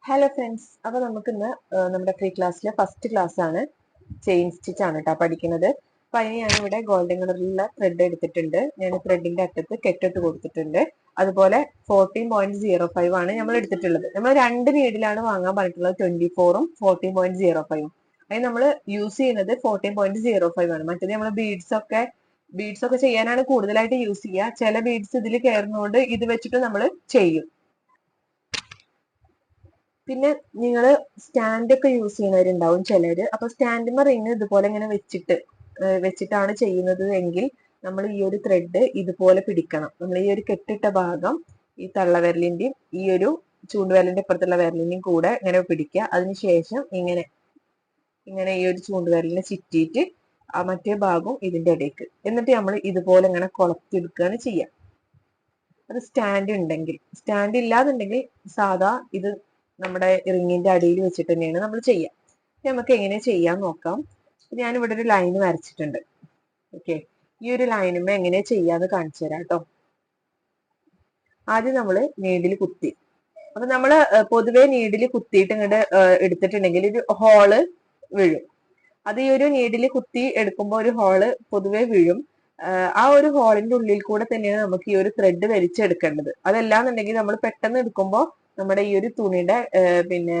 Hello friends, അപ്പൊ നമുക്ക് ഇന്ന് നമ്മുടെ ഫ്രീ ക്ലാസ്സിലെ ഫസ്റ്റ് ക്ലാസ് ആണ്. ചെയിൻ സ്റ്റിച്ച് ആണ് കേട്ടോ പഠിക്കുന്നത്. അപ്പൊ അതിന് ഞാനിവിടെ ഗോൾഡൻ കളറിലുള്ള ത്രെഡ് എടുത്തിട്ടുണ്ട്. ഞാൻ ത്രെഡിന്റെ അറ്റത്ത് കെട്ടിട്ട് കൊടുത്തിട്ടുണ്ട്. അതുപോലെ 14.05 ആണ് നമ്മൾ എടുത്തിട്ടുള്ളത്. നമ്മൾ രണ്ട് നീഡിലാണ് വാങ്ങാൻ പറഞ്ഞിട്ടുള്ളത്, 24ഉം 14.05ഉം. അതിന് നമ്മൾ യൂസ് ചെയ്യുന്നത് 14.05 ആണ്. മറ്റേത് നമ്മൾ ബീഡ്സ് ഒക്കെ ചെയ്യാനാണ് കൂടുതലായിട്ട് യൂസ് ചെയ്യുക. ചില ബീഡ്സ് ഇതിൽ കയറുന്നതുകൊണ്ട് ഇത് വെച്ചിട്ട് നമ്മൾ ചെയ്യും. പിന്നെ നിങ്ങൾ സ്റ്റാൻഡ് ഒക്കെ യൂസ് ചെയ്യുന്നവരുണ്ടാവും ചിലര്. അപ്പൊ സ്റ്റാൻഡിന്റെ റിങ് ഇതുപോലെ ഇങ്ങനെ വെച്ചിട്ടാണ് ചെയ്യുന്നത് എങ്കിൽ നമ്മൾ ഈ ഒരു ത്രെഡ് ഇതുപോലെ പിടിക്കണം. നമ്മൾ ഈ ഒരു കെട്ടിട്ട ഭാഗം ഈ തള്ളവിരലിന്റെയും ഈ ഒരു ചൂണ്ടുവിരലിന്റെ ഇപ്പുറത്തുള്ള വിരലിന്റെയും കൂടെ ഇങ്ങനെ പിടിക്കുക. അതിനുശേഷം ഇങ്ങനെ ഈ ഒരു ചൂണ്ടുവിരലിനെ ചുറ്റിയിട്ട് ആ മറ്റേ ഭാഗവും ഇതിന്റെ ഇടയ്ക്ക്, എന്നിട്ട് നമ്മൾ ഇതുപോലെ ഇങ്ങനെ കൊളത്തിയെടുക്കുകയാണ് ചെയ്യുക. അത് സ്റ്റാൻഡ് ഉണ്ടെങ്കിൽ. സ്റ്റാൻഡ് ഇല്ലാതുണ്ടെങ്കിൽ സാധാ ഇത് നമ്മുടെ റിങ്ങിന്റെ അടിയിൽ വെച്ചിട്ട് തന്നെയാണ് നമ്മൾ ചെയ്യുക. നമുക്ക് എങ്ങനെ ചെയ്യാൻ നോക്കാം. ഞാനിവിടെ ഒരു ലൈന് വരച്ചിട്ടുണ്ട്. ഓക്കെ, ഈ ഒരു ലൈനുമേ എങ്ങനെ ചെയ്യാന്ന് കാണിച്ചു തരാം കേട്ടോ. ആദ്യം നമ്മൾ നീഡിൽ കുത്തി. അപ്പൊ നമ്മള് പൊതുവെ നീഡിൽ കുത്തിയിട്ട് ഇങ്ങോട്ട് എടുത്തിട്ടുണ്ടെങ്കിൽ ഒരു ഹോള് വീഴും. അത് ഈ ഒരു നീഡിൽ കുത്തി എടുക്കുമ്പോൾ ഒരു ഹോള് പൊതുവെ വീഴും. ആ ഒരു ഹോളിന്റെ ഉള്ളിൽ കൂടെ തന്നെയാണ് നമുക്ക് ഈ ഒരു ത്രെഡ് വലിച്ചെടുക്കേണ്ടത്. അതല്ലാന്നുണ്ടെങ്കിൽ നമ്മൾ പെട്ടെന്ന് എടുക്കുമ്പോൾ നമ്മുടെ ഈ ഒരു തുണിയുടെ പിന്നെ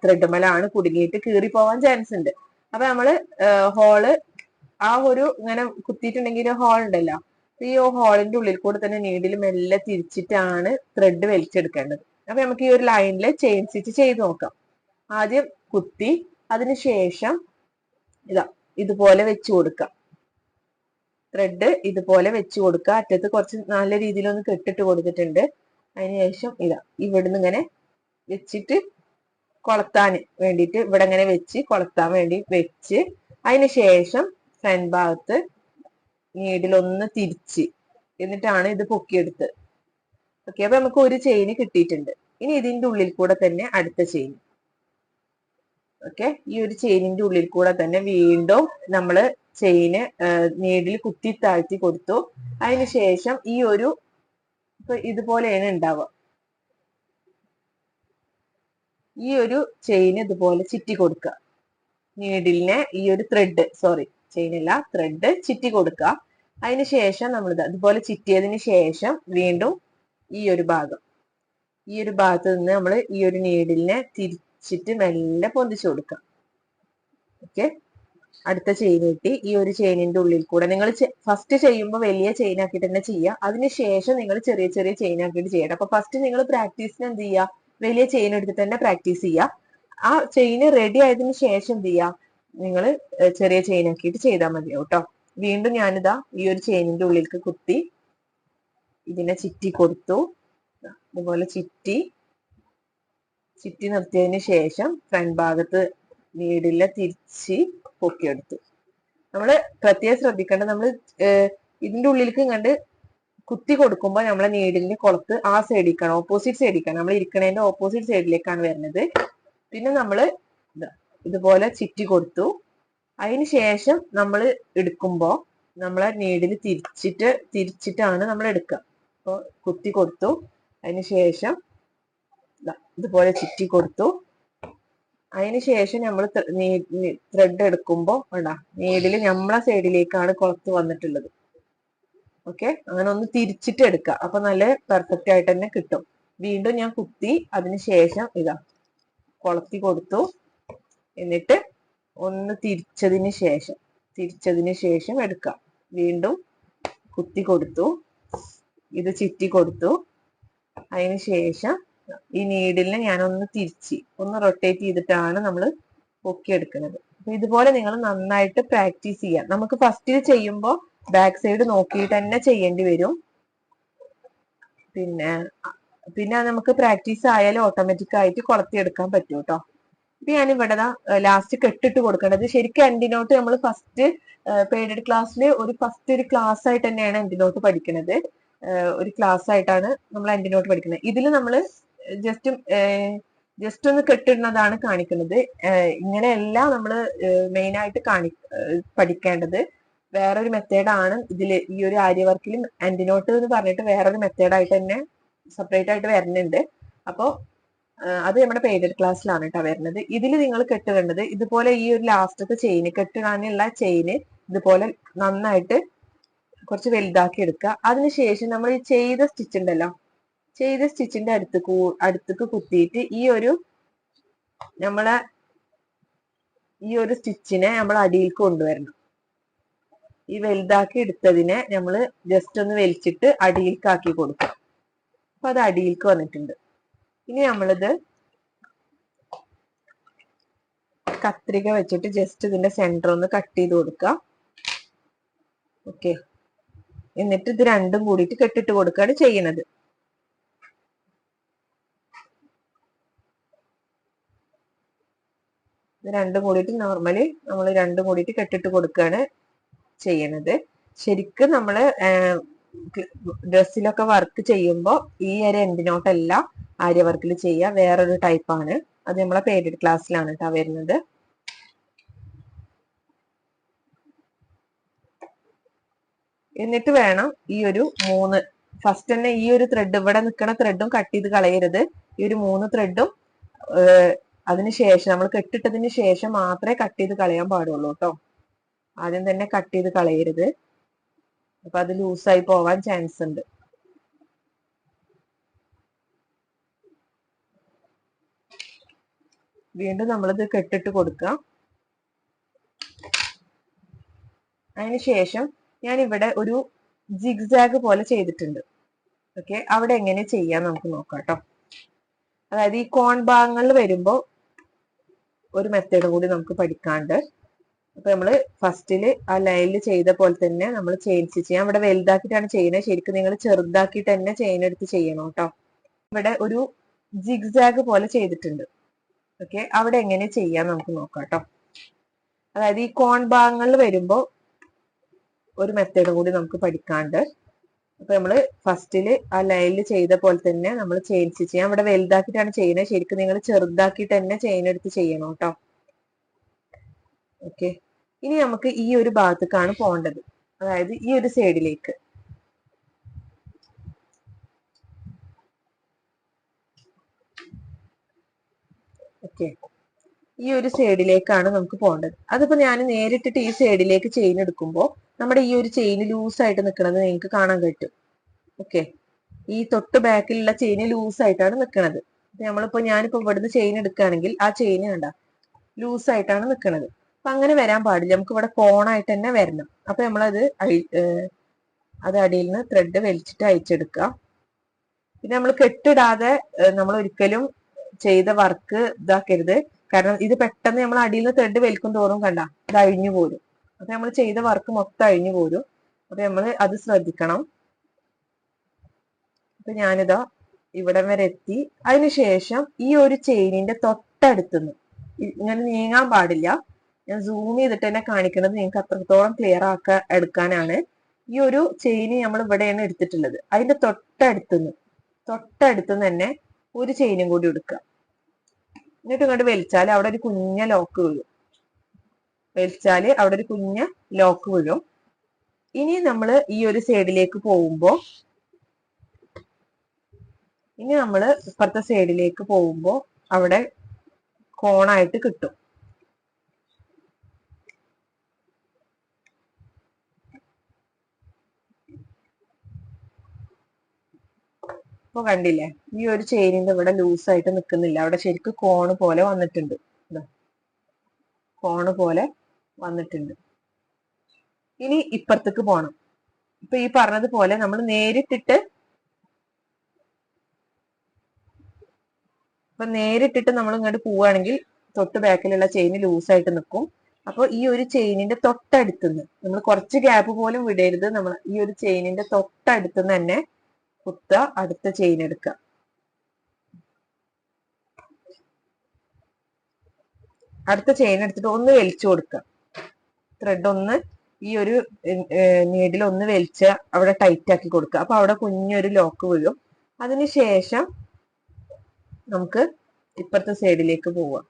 ത്രെഡ്മലാണ് കുടുങ്ങിയിട്ട് കീറി പോവാൻ ചാൻസ് ഉണ്ട്. അപ്പൊ നമ്മള് ഹോള് ആ ഒരു ഇങ്ങനെ കുത്തിയിട്ടുണ്ടെങ്കിൽ ഒരു ഹോൾ ഉണ്ടല്ലോ, ഈ ഹോളിന്റെ ഉള്ളിൽ കൂടെ തന്നെ നീഡിൽ മെല്ലെ തിരിച്ചിട്ടാണ് ത്രെഡ് വലിച്ചെടുക്കേണ്ടത്. അപ്പൊ നമുക്ക് ഈ ഒരു ലൈനിൽ ചെയിൻ സ്റ്റിച്ച് ചെയ്ത് നോക്കാം. ആദ്യം കുത്തി അതിനുശേഷം ഇതുപോലെ വെച്ചു കൊടുക്കാം. ത്രെഡ് ഇതുപോലെ വെച്ചു കൊടുക്കുക. അറ്റത്ത് കുറച്ച് നല്ല രീതിയിൽ ഒന്ന് കെട്ടിട്ട് കൊടുത്തിട്ടുണ്ട്. അതിനുശേഷം ഇവിടുന്ന് ഇങ്ങനെ വെച്ചിട്ട് കൊളത്താൻ വേണ്ടിയിട്ട് ഇവിടെ ഇങ്ങനെ വെച്ച് കൊളത്താൻ വേണ്ടി വെച്ച് അതിനുശേഷം ഫ്രണ്ട് ഭാഗത്ത് നീഡിലൊന്ന് തിരിച്ച് എന്നിട്ടാണ് ഇത് പൊക്കിയെടുത്ത്. ഓക്കെ, അപ്പൊ നമുക്ക് ഒരു ചെയിന് കിട്ടിയിട്ടുണ്ട്. ഇനി ഇതിന്റെ ഉള്ളിൽ കൂടെ തന്നെ അടുത്ത ചെയിൻ. ഓക്കെ, ഈ ഒരു ചെയിനിന്റെ ഉള്ളിൽ കൂടെ തന്നെ വീണ്ടും നമ്മള് ചെയിന് നീഡിൽ കുത്തി താഴ്ത്തി കൊടുത്തു. അതിനുശേഷം ഈ ഒരു ഇതുപോലെയാണ് ഉണ്ടാവുക. ഈ ഒരു ചെയിൻ ഇതുപോലെ ചുറ്റി കൊടുക്കുക. നീഡിലിനെ ഈ ഒരു ത്രെഡ് ചുറ്റി കൊടുക്കുക. അതിനുശേഷം നമ്മൾ ഇതുപോലെ ചുറ്റിയതിന് ശേഷം വീണ്ടും ഈ ഒരു ഭാഗത്ത് നിന്ന് നമ്മൾ ഈ ഒരു നീഡിലിനെ തിരിച്ചിട്ട് മെല്ലെ പൊന്തിച്ചു കൊടുക്കുക. ഓക്കെ, അടുത്ത ചെയിൻ കിട്ടി. ഈ ഒരു ചെയിനിന്റെ ഉള്ളിൽ കൂടെ നിങ്ങൾ ഫസ്റ്റ് ചെയ്യുമ്പോൾ വലിയ ചെയിൻ ആക്കിയിട്ട് തന്നെ ചെയ്യുക. അതിനുശേഷം നിങ്ങൾ ചെറിയ ചെറിയ ചെയിൻ ആക്കിയിട്ട് ചെയ്യണം. അപ്പൊ ഫസ്റ്റ് നിങ്ങൾ പ്രാക്ടീസിന് എന്ത് ചെയ്യുക, വലിയ ചെയിൻ എടുത്തിട്ട് തന്നെ പ്രാക്ടീസ് ചെയ്യുക. ആ ചെയിൻ റെഡി ആയതിനു ശേഷം എന്ത് ചെയ്യുക, നിങ്ങൾ ചെറിയ ചെയിൻ ആക്കിയിട്ട് ചെയ്താൽ മതിയാവും കേട്ടോ. വീണ്ടും ഞാനിതാ ഈ ഒരു ചെയിനിന്റെ ഉള്ളിലേക്ക് കുത്തി ഇതിനെ ചുറ്റി കൊടുത്തു. അതുപോലെ ചുറ്റി നിർത്തിയതിന് ശേഷം ഫ്രണ്ട് ഭാഗത്ത് നീഡിലെ തിരിച്ച് പൊക്കിയെടുത്തു. നമ്മള് പ്രത്യേകം ശ്രദ്ധിക്കേണ്ടത്, നമ്മൾ ഇതിന്റെ ഉള്ളിലേക്ക് കണ്ട് കുത്തി കൊടുക്കുമ്പോൾ നമ്മളെ നീഡിലിന്റെ കുളത്ത് ആ സൈഡിലേക്കാണ്, ഓപ്പോസിറ്റ് സൈഡിലേക്കാണ്, നമ്മൾ ഇരിക്കണതിന്റെ ഓപ്പോസിറ്റ് സൈഡിലേക്കാണ് വരുന്നത്. പിന്നെ നമ്മള് ഇതുപോലെ ചുറ്റി കൊടുത്തു. അതിന് ശേഷം നമ്മൾ എടുക്കുമ്പോൾ നമ്മളെ നീഡിൽ തിരിച്ചിട്ടാണ് നമ്മൾ എടുക്കുക. അപ്പൊ കുത്തി കൊടുത്തു, അതിന് ശേഷം ഇതുപോലെ ചുറ്റി കൊടുത്തു. അതിനുശേഷം നമ്മൾ ത്രെഡ് എടുക്കുമ്പോൾ നീഡിൽ നമ്മളെ സൈഡിലേക്കാണ് കുളത്ത് വന്നിട്ടുള്ളത്. ഓക്കെ, അങ്ങനെ ഒന്ന് തിരിച്ചിട്ട് എടുക്കുക. അപ്പൊ നല്ല പെർഫെക്റ്റ് ആയിട്ട് തന്നെ കിട്ടും. വീണ്ടും ഞാൻ കുത്തി അതിനുശേഷം കൊളത്തി കൊടുത്തു. എന്നിട്ട് ഒന്ന് തിരിച്ചതിന് ശേഷം എടുക്കുക. വീണ്ടും കുത്തി കൊടുത്തു, ഇത് ചുറ്റി കൊടുത്തു. അതിനുശേഷം ഈ നീഡിലിനെ ഞാനൊന്ന് ഒന്ന് റൊട്ടേറ്റ് ചെയ്തിട്ടാണ് നമ്മൾ പൊക്കിയെടുക്കുന്നത്. അപ്പൊ ഇതുപോലെ നിങ്ങൾ നന്നായിട്ട് പ്രാക്ടീസ് ചെയ്യാം. നമുക്ക് ഫസ്റ്റിൽ ചെയ്യുമ്പോൾ ബാക്ക് സൈഡ് നോക്കിയിട്ട് തന്നെ ചെയ്യേണ്ടി വരും. പിന്നെ നമുക്ക് പ്രാക്ടീസ് ആയാലും ഓട്ടോമാറ്റിക് ആയിട്ട് കൊളത്തിയെടുക്കാൻ പറ്റും കേട്ടോ. ഇപ്പൊ ഞാനിവിടെ ലാസ്റ്റ് കെട്ടിട്ട് കൊടുക്കേണ്ടത് ശരിക്കും എൻഡിനോട്ട് നമ്മൾ ഫസ്റ്റ് പെയ്ഡ് ക്ലാസ്സിൽ ഒരു ക്ലാസ് ആയിട്ട് തന്നെയാണ് എൻഡിനോട്ട് പഠിക്കുന്നത്. ഒരു ക്ലാസ് ആയിട്ടാണ് നമ്മൾ എൻഡിനോട്ട് പഠിക്കുന്നത്. ഇതിൽ നമ്മൾ ജസ്റ്റ് ഒന്ന് കെട്ടിടുന്നതാണ് കാണിക്കുന്നത്. ഇങ്ങനെയല്ല നമ്മൾ മെയിൻ ആയിട്ട് പഠിക്കേണ്ടത്. വേറൊരു മെത്തേഡാണ് ഇതിൽ. ഈ ഒരു ആര്യ വർക്കിൽ എൻഡിനോട്ട് എന്ന് പറഞ്ഞിട്ട് വേറൊരു മെത്തേഡായിട്ട് തന്നെ സെപ്പറേറ്റ് ആയിട്ട് വരുന്നുണ്ട്. അപ്പോൾ അത് നമ്മുടെ പെയ്ഡഡ് ക്ലാസ്സിലാണ് കേട്ടോ വരുന്നത്. ഇതിൽ നിങ്ങൾ കെട്ടുകേണ്ടത് ഇതുപോലെ ഈ ഒരു ലാസ്റ്റത്തെ ചെയിന് കെട്ടിടാനുള്ള ചെയിന് ഇതുപോലെ നന്നായിട്ട് കുറച്ച് വലുതാക്കി എടുക്കുക. അതിനുശേഷം നമ്മൾ ഈ ചെയ്ത സ്റ്റിച്ച് ഉണ്ടല്ലോ, ചെയ്ത സ്റ്റിച്ചിന്റെ അടുത്തേക്ക് കുത്തിയിട്ട് നമ്മളെ ഈ ഒരു സ്റ്റിച്ചിനെ നമ്മൾ അടിയിലേക്ക് കൊണ്ടുവരണം. ഈ വലുതാക്കി എടുത്തതിനെ നമ്മൾ ജസ്റ്റ് ഒന്ന് വലിച്ചിട്ട് അടിയിലേക്ക് ആക്കി കൊടുക്കാം. അപ്പൊ അത് അടിയിലേക്ക് വന്നിട്ടുണ്ട്. ഇനി നമ്മളിത് കത്രിക വെച്ചിട്ട് ജസ്റ്റ് ഇതിന്റെ സെന്റർ ഒന്ന് കട്ട് ചെയ്ത് കൊടുക്കുക. ഓക്കെ, എന്നിട്ട് ഇത് രണ്ടും കൂടിയിട്ട് കെട്ടിട്ട് കൊടുക്കുകയാണ് ചെയ്യുന്നത്. ഇത് രണ്ടും കൂടിയിട്ട് നോർമലി നമ്മൾ രണ്ടും കൂടിയിട്ട് കെട്ടിട്ട് കൊടുക്കുകയാണ് ചെയ്യണത്. ശരിക്കും നമ്മള് ഡ്രസ്സിലൊക്കെ വർക്ക് ചെയ്യുമ്പോൾ ഈ ഒരു എൻഡിനോട്ടല്ല ആര്യ വർക്കിൽ ചെയ്യുക, വേറൊരു ടൈപ്പാണ്. അത് നമ്മളെ പെയ്ഡഡ് ക്ലാസ്സിലാണ് കേട്ടോ വരുന്നത്. എന്നിട്ട് വേണം ഈ ഒരു ഫസ്റ്റ് തന്നെ ഈ ഒരു ത്രെഡ്, ഇവിടെ നിൽക്കുന്ന ത്രെഡും കട്ട് ചെയ്ത് കളയരുത്. ഈ ഒരു 3 ത്രെഡും അതിനുശേഷം നമ്മൾ കെട്ടിട്ടതിന് ശേഷം മാത്രമേ കട്ട് ചെയ്ത് കളയാൻ പാടുള്ളൂ കേട്ടോ. ആദ്യം തന്നെ കട്ട് ചെയ്ത് കളയരുത്, അപ്പൊ അത് ലൂസായി പോവാൻ ചാൻസ് ഉണ്ട്. വീണ്ടും നമ്മളിത് കെട്ടിട്ട് കൊടുക്കുക. അതിനുശേഷം ഞാൻ ഇവിടെ ഒരു ജിഗ്സാഗ് പോലെ ചെയ്തിട്ടുണ്ട്. ഓക്കെ, അവിടെ എങ്ങനെ ചെയ്യാൻ നമുക്ക് നോക്കാം കേട്ടോ. അതായത് ഈ കോൺ ഭാഗങ്ങളിൽ വരുമ്പോ ഒരു മെത്തേഡ് കൂടി നമുക്ക് പഠിക്കാണ്ട്. അപ്പൊ നമ്മള് ഫസ്റ്റില് ആ ലൈനിൽ ചെയ്ത പോലെ തന്നെ നമ്മൾ ചെയിൻ സ്റ്റിച്ച് ചെയ്യാം. ഇവിടെ വലുതാക്കിയിട്ടാണ് ചെയ്യുന്നത്, ശരിക്കും നിങ്ങൾ ചെറുതാക്കിയിട്ട് തന്നെ ചെയിൻ എടുത്ത് ചെയ്യണം കേട്ടോ. ഇവിടെ ഒരു ജിഗ്സാഗ് പോലെ ചെയ്തിട്ടുണ്ട്. ഓക്കെ, അവിടെ എങ്ങനെ ചെയ്യാൻ നമുക്ക് നോക്കാം കേട്ടോ. അതായത് ഈ കോൺ ഭാഗങ്ങളിൽ വരുമ്പോ ഒരു മെത്തേഡ് കൂടി നമുക്ക് പഠിക്കാണ്ട്. അപ്പൊ നമ്മള് ഫസ്റ്റില് ആ ലൈനിൽ ചെയ്ത പോലെ തന്നെ നമ്മൾ ചെയിൻ സ്റ്റിച്ച് ചെയ്യാം. ഇവിടെ വലുതാക്കിയിട്ടാണ് ചെയ്യുന്നത്, ശരിക്കും നിങ്ങൾ ചെറുതാക്കിയിട്ട് തന്നെ ചെയിൻ എടുത്ത് ചെയ്യണം കേട്ടോ. ഓക്കെ, ഇനി നമുക്ക് ഈ ഒരു ഭാഗത്തേക്കാണ് പോകേണ്ടത്, അതായത് ഈ ഒരു സൈഡിലേക്ക്. ഓക്കെ, ഈ ഒരു സൈഡിലേക്കാണ് നമുക്ക് പോകേണ്ടത്. അതിപ്പോ ഞാൻ നേരിട്ടിട്ട് ഈ സൈഡിലേക്ക് ചെയിൻ എടുക്കുമ്പോൾ നമ്മുടെ ഈ ഒരു ചെയിൻ ലൂസായിട്ട് നിൽക്കുന്നത് നിങ്ങൾക്ക് കാണാൻ പറ്റും. ഓക്കെ, ഈ തൊട്ട് ബാക്കിലുള്ള ചെയിൻ ലൂസായിട്ടാണ് നിൽക്കുന്നത്. ഞാനിപ്പോ ഇവിടുന്ന് ചെയിൻ എടുക്കുകയാണെങ്കിൽ ആ ചെയിൻ കണ്ട ലൂസായിട്ടാണ് നിൽക്കുന്നത്. അപ്പൊ അങ്ങനെ വരാൻ പാടില്ല, നമുക്ക് ഇവിടെ കോണായിട്ട് തന്നെ വരണം. അപ്പൊ നമ്മളത് അടിയിൽ നിന്ന് ത്രെഡ് വലിച്ചിട്ട് അയച്ചെടുക്കുക. പിന്നെ നമ്മൾ കെട്ടിടാതെ നമ്മൾ ഒരിക്കലും ചെയ്ത വർക്ക് ഇതാക്കരുത്. കാരണം ഇത് പെട്ടെന്ന് നമ്മൾ അടിയിൽ നിന്ന് ത്രെഡ് വലിക്കും തോറും കണ്ട ഇത് അഴിഞ്ഞു പോരും. അപ്പൊ നമ്മൾ ചെയ്ത വർക്ക് മൊത്തം അഴിഞ്ഞു പോരും. അപ്പൊ നമ്മൾ അത് ശ്രദ്ധിക്കണം. അപ്പൊ ഞാനിതാ ഇവിടം വരെ എത്തി. അതിനുശേഷം ഈ ഒരു ചെയിനിന്റെ തൊട്ടടുത്തുനിന്ന് ഇങ്ങനെ നീങ്ങാൻ പാടില്ല. ഞാൻ സൂം ചെയ്തിട്ട് തന്നെ കാണിക്കുന്നത് നിങ്ങൾക്ക് അത്രത്തോളം ക്ലിയർ എടുക്കാനാണ്. ഈ ഒരു ചെയിന് നമ്മൾ ഇവിടെയാണ് എടുത്തിട്ടുള്ളത്. അതിന്റെ തൊട്ടടുത്തുനിന്ന് തന്നെ ഒരു ചെയിനും കൂടി എടുക്കുക. എന്നിട്ട് ഇങ്ങോട്ട് വലിച്ചാൽ അവിടെ ഒരു കുഞ്ഞ ലോക്ക് വീഴും. ഇനി നമ്മൾ ഈ ഒരു സൈഡിലേക്ക് പോകുമ്പോ ഇപ്പുറത്തെ സൈഡിലേക്ക് പോകുമ്പോ അവിടെ കോണായിട്ട് കിട്ടും. ഇപ്പൊ കണ്ടില്ലേ, ഈ ഒരു ചെയിനിന്റെ ഇവിടെ ലൂസായിട്ട് നിൽക്കുന്നില്ല, അവിടെ ശരിക്കും കോണ് പോലെ വന്നിട്ടുണ്ട്. ഇനി ഇപ്പുറത്തേക്ക് പോണം. ഇപ്പൊ ഈ പറഞ്ഞതുപോലെ നമ്മൾ നേരിട്ടിട്ട് നമ്മൾ ഇങ്ങോട്ട് പോവുകയാണെങ്കിൽ തൊട്ട് ബാക്കിലുള്ള ചെയിൻ ലൂസായിട്ട് നിൽക്കും. അപ്പോൾ ഈ ഒരു ചെയിനിന്റെ തൊട്ടടുത്തുനിന്ന് നമ്മൾ കുറച്ച് ഗ്യാപ്പ് പോലും വിടരുത്. നമ്മൾ ഈ ഒരു ചെയിനിന്റെ തൊട്ടടുത്തുനിന്ന് തന്നെ കുത്തുക, അടുത്ത ചെയിൻ എടുക്കുക. അടുത്ത ചെയിൻ എടുത്തിട്ട് ഒന്ന് വലിച്ചു കൊടുക്കുക. ത്രെഡ് ഒന്ന് ഈ ഒരു നീഡിൽ ഒന്ന് വലിച്ച് അവിടെ ടൈറ്റ് ആക്കി കൊടുക്കുക. അപ്പൊ അവിടെ കുഞ്ഞൊരു ലോക്ക് വീഴും. അതിനുശേഷം നമുക്ക് ഇപ്പുറത്തെ സൈഡിലേക്ക് പോവാം.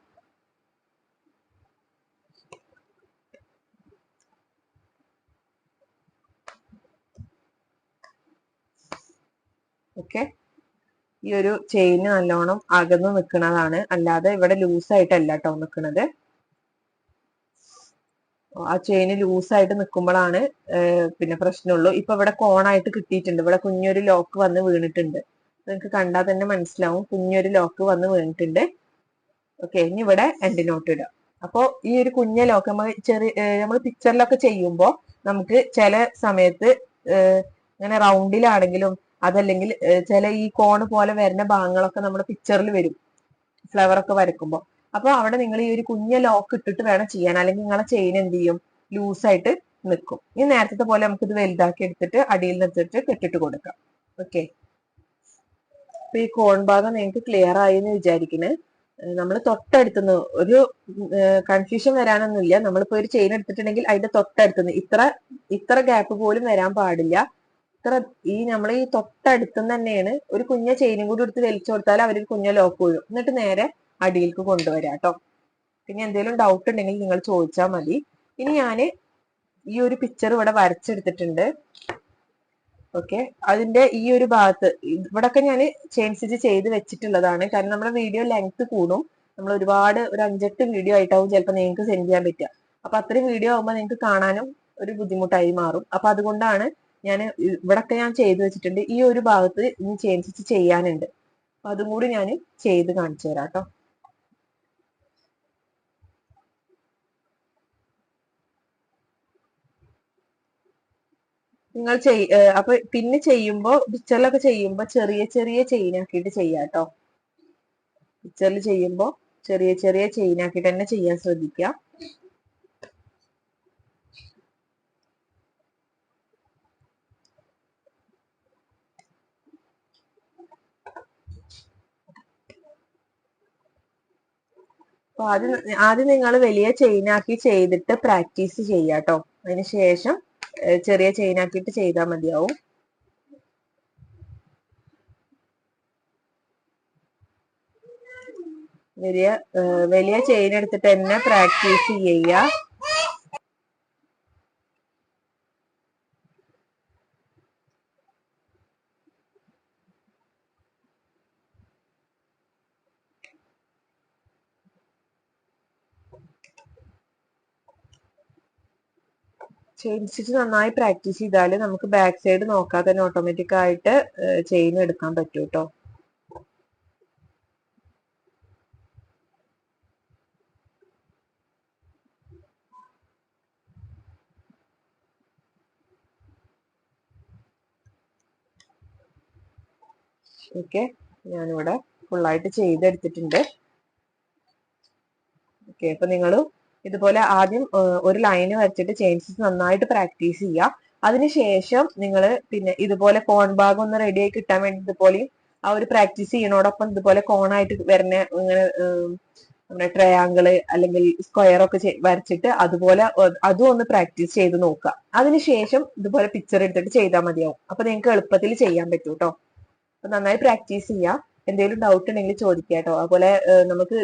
ഓക്കെ, ഈ ഒരു ചെയിന് നല്ലോണം അകന്ന് നിൽക്കുന്നതാണ്, അല്ലാതെ ഇവിടെ ലൂസായിട്ടല്ല കേട്ടോ നിൽക്കുന്നത്. ആ ചെയിന് ലൂസായിട്ട് നിൽക്കുമ്പോഴാണ് പിന്നെ പ്രശ്നമുള്ളൂ. ഇപ്പൊ ഇവിടെ കോണായിട്ട് കിട്ടിയിട്ടുണ്ട്, ഇവിടെ കുഞ്ഞൊരു ലോക്ക് വന്ന് വീണിട്ടുണ്ട്. നിങ്ങൾക്ക് കണ്ടാൽ തന്നെ മനസ്സിലാവും, കുഞ്ഞൊരു ലോക്ക് വന്ന് വീണിട്ടുണ്ട്. ഓക്കെ, ഇനി ഇവിടെ എൻഡ് നോട്ട് ഇടാം. അപ്പോ ഈ ഒരു കുഞ്ഞ ലോക്ക് നമ്മൾ പിക്ചറിലൊക്കെ ചെയ്യുമ്പോൾ നമുക്ക് ചില സമയത്ത് ഇങ്ങനെ റൗണ്ടിലാണെങ്കിലും അതല്ലെങ്കിൽ ചില ഈ കോണ് പോലെ വരുന്ന ഭാഗങ്ങളൊക്കെ നമ്മുടെ പിക്ചറിൽ വരും ഫ്ലവർ ഒക്കെ വരയ്ക്കുമ്പോൾ. അപ്പൊ അവിടെ നിങ്ങൾ ഈ ഒരു കുഞ്ഞ ലോക്ക് ഇട്ടിട്ട് വേണം ചെയ്യാൻ, അല്ലെങ്കിൽ നിങ്ങളെ ചെയിൻ എന്ത് ചെയ്യും, ലൂസായിട്ട് നിൽക്കും. ഇനി നേരത്തെ പോലെ നമുക്ക് ഇത് വലുതാക്കി എടുത്തിട്ട് അടിയിൽ നിർത്തിട്ട് കെട്ടിട്ട് കൊടുക്കാം. ഓക്കെ, അപ്പൊ ഈ കോൺ ഭാഗം നിങ്ങൾക്ക് ക്ലിയർ ആയി എന്ന് വിചാരിക്കുന്നത്. നമ്മൾ തൊട്ടടുത്തുനിന്ന് ഒരു കൺഫ്യൂഷൻ വരാനൊന്നുമില്ല. നമ്മളിപ്പോ ഒരു ചെയിൻ എടുത്തിട്ടുണ്ടെങ്കിൽ അതിന്റെ തൊട്ടടുത്തുനിന്ന് ഇത്ര ഗ്യാപ്പ് പോലും വരാൻ പാടില്ല. ഈ നമ്മൾ ഈ തൊട്ടടുത്തുനിന്ന് തന്നെയാണ്. ഒരു കുഞ്ഞ ചെയിനും കൂടി എടുത്ത് വലിച്ചു കൊടുത്താൽ അവർ കുഞ്ഞ ലോക്ക് വീഴും. എന്നിട്ട് നേരെ അടിയിലേക്ക് കൊണ്ടുവരാം കേട്ടോ. പിന്നെ എന്തെങ്കിലും ഡൗട്ട് ഉണ്ടെങ്കിൽ നിങ്ങൾ ചോദിച്ചാൽ മതി. ഇനി ഞാൻ ഈ ഒരു പിക്ചർ ഇവിടെ വരച്ചെടുത്തിട്ടുണ്ട്. ഓക്കെ, അതിന്റെ ഈ ഒരു ഭാഗത്ത് ഇവിടൊക്കെ ഞാൻ ചെയിൻ സ്റ്റിച്ച് ചെയ്ത് വെച്ചിട്ടുള്ളതാണ്. കാരണം നമ്മുടെ വീഡിയോ ലെങ്ത് കൂടും. നമ്മൾ ഒരുപാട് ഒരു 5-8 വീഡിയോ ആയിട്ടാവും ചിലപ്പോൾ നിങ്ങൾക്ക് സെൻഡ് ചെയ്യാൻ പറ്റുക. അപ്പൊ അത്രയും വീഡിയോ ആകുമ്പോൾ നിങ്ങൾക്ക് കാണാനും ഒരു ബുദ്ധിമുട്ടായി മാറും. അപ്പൊ അതുകൊണ്ടാണ് ഞാൻ ഇവിടൊക്കെ ഞാൻ ചെയ്ത് വെച്ചിട്ടുണ്ട്. ഈ ഒരു ഭാഗത്ത് ഇനി ചെയിൻ സ്റ്റിച്ച് ചെയ്യാനുണ്ട്. അപ്പൊ അതും കൂടി ഞാൻ ചെയ്ത് കാണിച്ചു തരാം കേട്ടോ. നിങ്ങൾ അപ്പൊ പിന്നെ ചെയ്യുമ്പോ പിക്ചറിലൊക്കെ ചെയ്യുമ്പോ ചെറിയ ചെറിയ ചെയിൻ ആക്കിയിട്ട് ചെയ്യാം കേട്ടോ. പിക്ചറിൽ ചെയ്യുമ്പോ ചെറിയ ചെറിയ ചെയിൻ ആക്കിയിട്ട് തന്നെ ചെയ്യാൻ ശ്രദ്ധിക്കുക. അപ്പൊ ആദ്യം നിങ്ങൾ വലിയ ചെയിൻ ആക്കി ചെയ്തിട്ട് പ്രാക്ടീസ് ചെയ്യാട്ടോ. അതിനുശേഷം ചെറിയ ചെയിൻ ആക്കിയിട്ട് ചെയ്താൽ മതിയാവും. വലിയ ചെയിൻ എടുത്തിട്ട് തന്നെ പ്രാക്ടീസ് ചെയ്യുക. ചെയിൻ സ്റ്റിച്ച് നന്നായി പ്രാക്ടീസ് ചെയ്താൽ നമുക്ക് ബാക്ക് സൈഡ് നോക്കാതെ തന്നെ ഓട്ടോമാറ്റിക് ആയിട്ട് ചെയിൻ എടുക്കാൻ പറ്റും കേട്ടോ. ഓക്കെ, ഞാനിവിടെ ഫുള്ളായിട്ട് ചെയ്തെടുത്തിട്ടുണ്ട്. ഓക്കെ, അപ്പൊ നിങ്ങൾ ഇതുപോലെ ആദ്യം ഒരു ലൈന് വരച്ചിട്ട് ചെയിൻ സ്റ്റിച്ച് നന്നായിട്ട് പ്രാക്ടീസ് ചെയ്യുക. അതിനുശേഷം നിങ്ങൾ പിന്നെ ഇതുപോലെ കോൺ ഭാഗം ഒന്ന് റെഡി ആയി കിട്ടാൻ വേണ്ടി ഇതുപോലെയും ആ ഒരു പ്രാക്ടീസ് ചെയ്യണോടൊപ്പം ഇതുപോലെ കോണായിട്ട് വരുന്ന ഇങ്ങനെ നമ്മുടെ ട്രയാങ്കിള് അല്ലെങ്കിൽ സ്ക്വയർ ഒക്കെ വരച്ചിട്ട് അതുപോലെ അതും ഒന്ന് പ്രാക്ടീസ് ചെയ്ത് നോക്കുക. അതിനുശേഷം ഇതുപോലെ പിക്ചർ എടുത്തിട്ട് ചെയ്താൽ മതിയാവും. അപ്പൊ നിങ്ങൾക്ക് എളുപ്പത്തിൽ ചെയ്യാൻ പറ്റൂ കേട്ടോ. അപ്പൊ നന്നായി പ്രാക്ടീസ് ചെയ്യുക. എന്തെങ്കിലും ഡൗട്ട് ഉണ്ടെങ്കിൽ ചോദിക്കുക കേട്ടോ. അതുപോലെ നമുക്ക്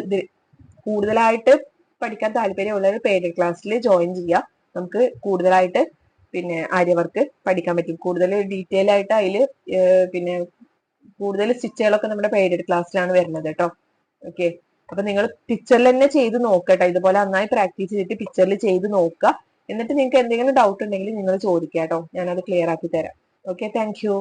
കൂടുതലായിട്ട് പഠിക്കാൻ താല്പര്യമുള്ളവർ പെയ്ഡ് ക്ലാസ്സിൽ ജോയിൻ ചെയ്യുക. നമുക്ക് കൂടുതലായിട്ട് പിന്നെ ആര്യവർക്ക് പഠിക്കാൻ പറ്റും. കൂടുതൽ ഡീറ്റെയിൽ ആയിട്ട് അതിൽ പിന്നെ കൂടുതൽ സ്റ്റിച്ചുകളൊക്കെ നമ്മുടെ പെയ്ഡ് ക്ലാസ്സിലാണ് വരുന്നത് കേട്ടോ. ഓക്കെ, അപ്പൊ നിങ്ങൾ പിക്ചറിൽ തന്നെ ചെയ്ത് നോക്കട്ടെ. ഇതുപോലെ നന്നായി പ്രാക്ടീസ് ചെയ്തിട്ട് പിക്ചറിൽ ചെയ്ത് നോക്കുക. എന്നിട്ട് നിങ്ങൾക്ക് എന്തെങ്കിലും ഡൗട്ട് ഉണ്ടെങ്കിൽ നിങ്ങൾ ചോദിക്കുക കേട്ടോ. ഞാനത് ക്ലിയർ ആക്കി തരാം. Okay, thank you.